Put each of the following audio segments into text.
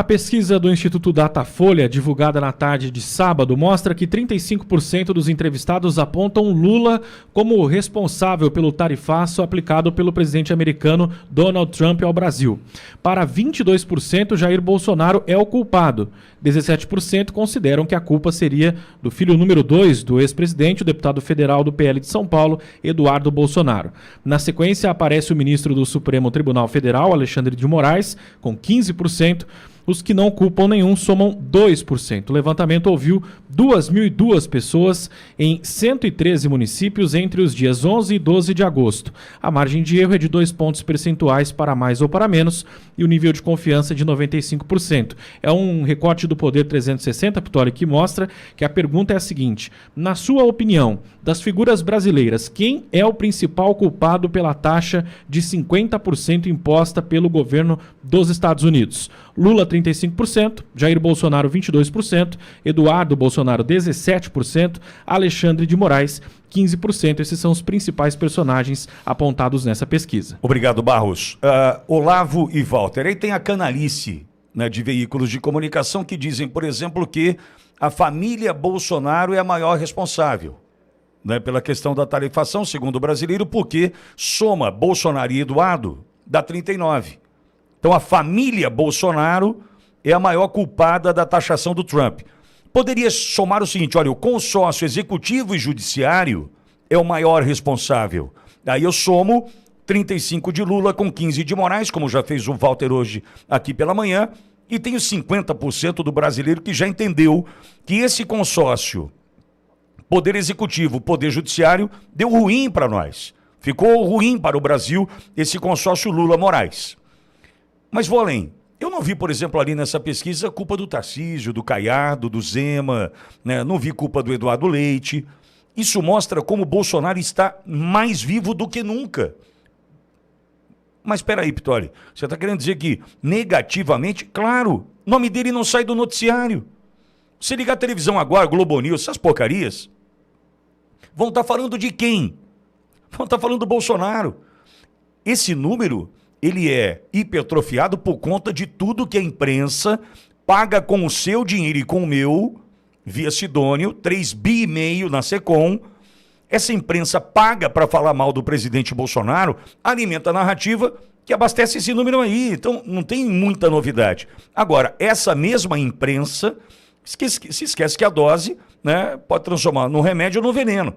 A pesquisa do Instituto Datafolha, divulgada na tarde de sábado, mostra que 35% dos entrevistados apontam Lula como responsável pelo tarifaço aplicado pelo presidente americano Donald Trump ao Brasil. Para 22%, Jair Bolsonaro é o culpado. 17% consideram que a culpa seria do filho número 2 do ex-presidente, o deputado federal do PL de São Paulo, Eduardo Bolsonaro. Na sequência, aparece o ministro do Supremo Tribunal Federal, Alexandre de Moraes, com 15%. Os que não culpam nenhum somam 2%. O levantamento ouviu 2.002 pessoas em 113 municípios entre os dias 11 e 12 de agosto. A margem de erro é de 2 pontos percentuais para mais ou para menos e o nível de confiança de 95%. É um recorte do Poder 360, Pittoli, que mostra que a pergunta é a seguinte: na sua opinião, das figuras brasileiras, quem é o principal culpado pela taxa de 50% imposta pelo governo dos Estados Unidos? Lula, 35%, Jair Bolsonaro, 22%, Eduardo Bolsonaro, 17%, Alexandre de Moraes, 15%. Esses são os principais personagens apontados nessa pesquisa. Obrigado, Barros. Olavo e Walter, aí tem a canalice, né, de veículos de comunicação que dizem, por exemplo, que a família Bolsonaro é a maior responsável, né, pela questão da tarifação, segundo o brasileiro, porque soma Bolsonaro e Eduardo dá 39%. Então a família Bolsonaro é a maior culpada da taxação do Trump. Poderia somar o seguinte: olha, o consórcio executivo e judiciário é o maior responsável. Aí eu somo 35 de Lula com 15 de Moraes, como já fez o Walter hoje aqui pela manhã, e tenho 50% do brasileiro que já entendeu que esse consórcio, poder executivo, poder judiciário, deu ruim para nós. Ficou ruim para o Brasil esse consórcio Lula-Moraes. Mas vou além. Eu não vi, por exemplo, ali nessa pesquisa, culpa do Tarcísio, do Caiado, do Zema, né? Não vi culpa do Eduardo Leite. Isso mostra como Bolsonaro está mais vivo do que nunca. Mas espera aí, Pittoli, você está querendo dizer que negativamente? Claro, o nome dele não sai do noticiário. Se ligar a televisão agora, Globo News, essas porcarias, vão estar falando de quem? Vão estar falando do Bolsonaro. Esse número, ele é hipertrofiado por conta de tudo que a imprensa paga com o seu dinheiro e com o meu, via Sidônio, 3,5 bi na Secom. Essa imprensa paga para falar mal do presidente Bolsonaro, alimenta a narrativa que abastece esse número aí. Então não tem muita novidade. Agora, essa mesma imprensa se esquece que a dose, né, pode transformar no remédio ou no veneno.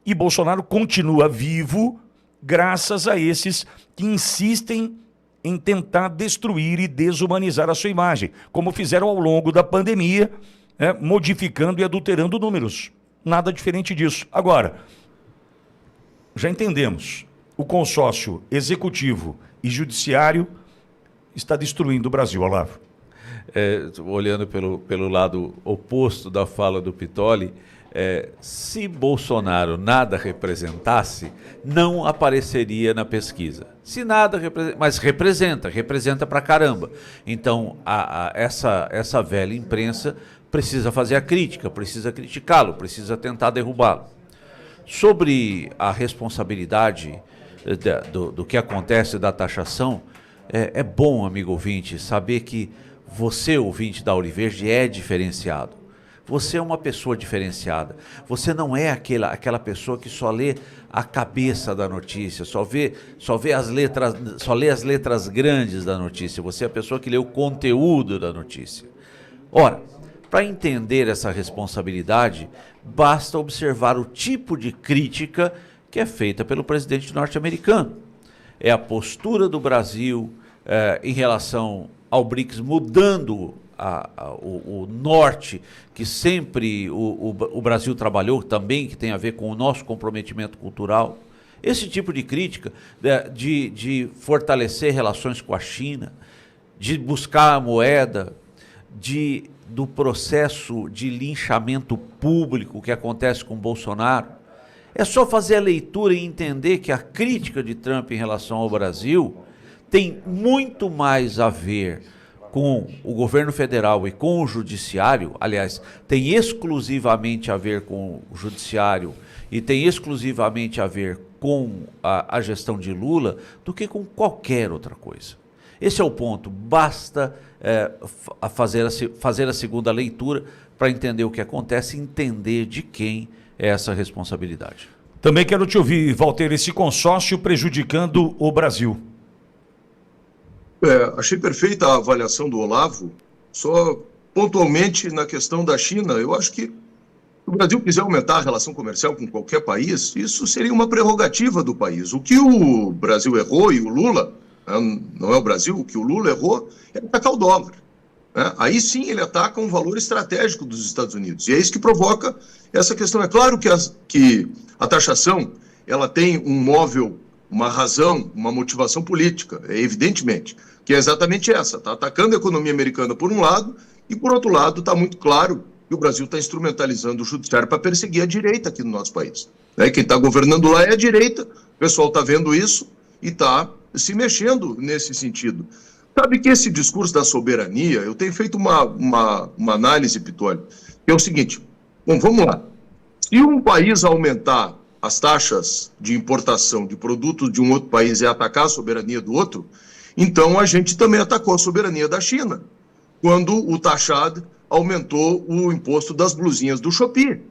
E Bolsonaro continua vivo graças a esses que insistem em tentar destruir e desumanizar a sua imagem, como fizeram ao longo da pandemia, né, modificando e adulterando números. Nada diferente disso. Agora, já entendemos, o consórcio executivo e judiciário está destruindo o Brasil, Olavo. Olhando pelo lado oposto da fala do Pittoli, se Bolsonaro nada representasse, não apareceria na pesquisa. Se nada representa, mas representa pra caramba. Então, essa velha imprensa precisa fazer a crítica, precisa criticá-lo, precisa tentar derrubá-lo. Sobre a responsabilidade do que acontece da taxação, é bom, amigo ouvinte, saber que você, ouvinte da Ouro Verde, é diferenciado. Você é uma pessoa diferenciada. Você não é aquela pessoa que só lê a cabeça da notícia, só lê as letras grandes da notícia. Você é a pessoa que lê o conteúdo da notícia. Ora, para entender essa responsabilidade, basta observar o tipo de crítica que é feita pelo presidente norte-americano. É a postura do Brasil em relação ao BRICS, mudando o norte, que sempre o Brasil trabalhou também, que tem a ver com o nosso comprometimento cultural. Esse tipo de crítica, de fortalecer relações com a China, de buscar a moeda, do processo de linchamento público que acontece com Bolsonaro. É só fazer a leitura e entender que a crítica de Trump em relação ao Brasil tem muito mais a ver com o governo federal e com o judiciário. Aliás, tem exclusivamente a ver com o judiciário e tem exclusivamente a ver com a gestão de Lula do que com qualquer outra coisa. Esse é o ponto. Basta fazer a segunda leitura para entender o que acontece e entender de quem é essa responsabilidade. Também quero te ouvir, Walter, esse consórcio prejudicando o Brasil. Achei perfeita a avaliação do Olavo, só pontualmente na questão da China. Eu acho que se o Brasil quiser aumentar a relação comercial com qualquer país, isso seria uma prerrogativa do país. O que o Brasil errou, e o Lula, não é o Brasil, o que o Lula errou é atacar o dólar. Aí sim ele ataca um valor estratégico dos Estados Unidos. E é isso que provoca essa questão. É claro que a taxação ela tem um móvel, uma razão, uma motivação política, evidentemente, que é exatamente essa. Está atacando a economia americana por um lado e, por outro lado, está muito claro que o Brasil está instrumentalizando o judiciário para perseguir a direita aqui no nosso país. Quem está governando lá é a direita, o pessoal está vendo isso e está se mexendo nesse sentido. Sabe que esse discurso da soberania, eu tenho feito uma análise, Pitoli, que é o seguinte, bom, vamos lá. Se um país aumentar as taxas de importação de produtos de um outro país e atacar a soberania do outro, então a gente também atacou a soberania da China, quando o taxado aumentou o imposto das blusinhas do Shopee.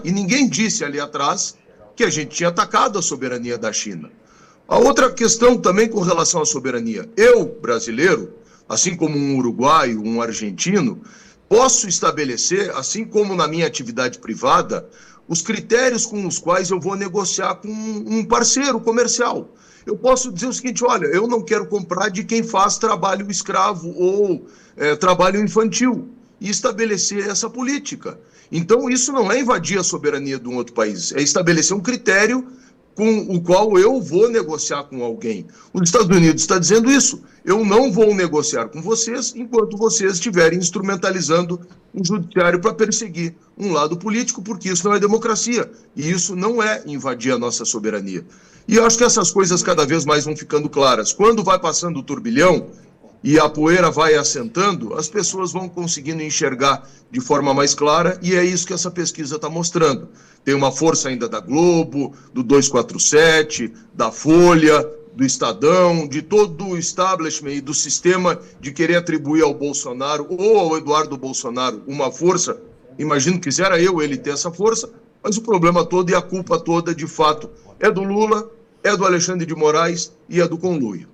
E ninguém disse ali atrás que a gente tinha atacado a soberania da China. A outra questão também com relação à soberania. Eu, brasileiro, assim como um uruguaio, um argentino, posso estabelecer, assim como na minha atividade privada, os critérios com os quais eu vou negociar com um parceiro comercial. Eu posso dizer o seguinte, olha, eu não quero comprar de quem faz trabalho escravo ou trabalho infantil, e estabelecer essa política. Então, isso não é invadir a soberania de um outro país, é estabelecer um critério com o qual eu vou negociar com alguém. Os Estados Unidos está dizendo isso. Eu não vou negociar com vocês enquanto vocês estiverem instrumentalizando um judiciário para perseguir um lado político, porque isso não é democracia. E isso não é invadir a nossa soberania. E eu acho que essas coisas cada vez mais vão ficando claras. Quando vai passando o turbilhão e a poeira vai assentando, as pessoas vão conseguindo enxergar de forma mais clara, e é isso que essa pesquisa está mostrando. Tem uma força ainda da Globo, do 247, da Folha, do Estadão, de todo o establishment e do sistema de querer atribuir ao Bolsonaro ou ao Eduardo Bolsonaro uma força. Imagino que quisera ele ter essa força, mas o problema todo e a culpa toda, de fato, é do Lula, é do Alexandre de Moraes e é do conluio.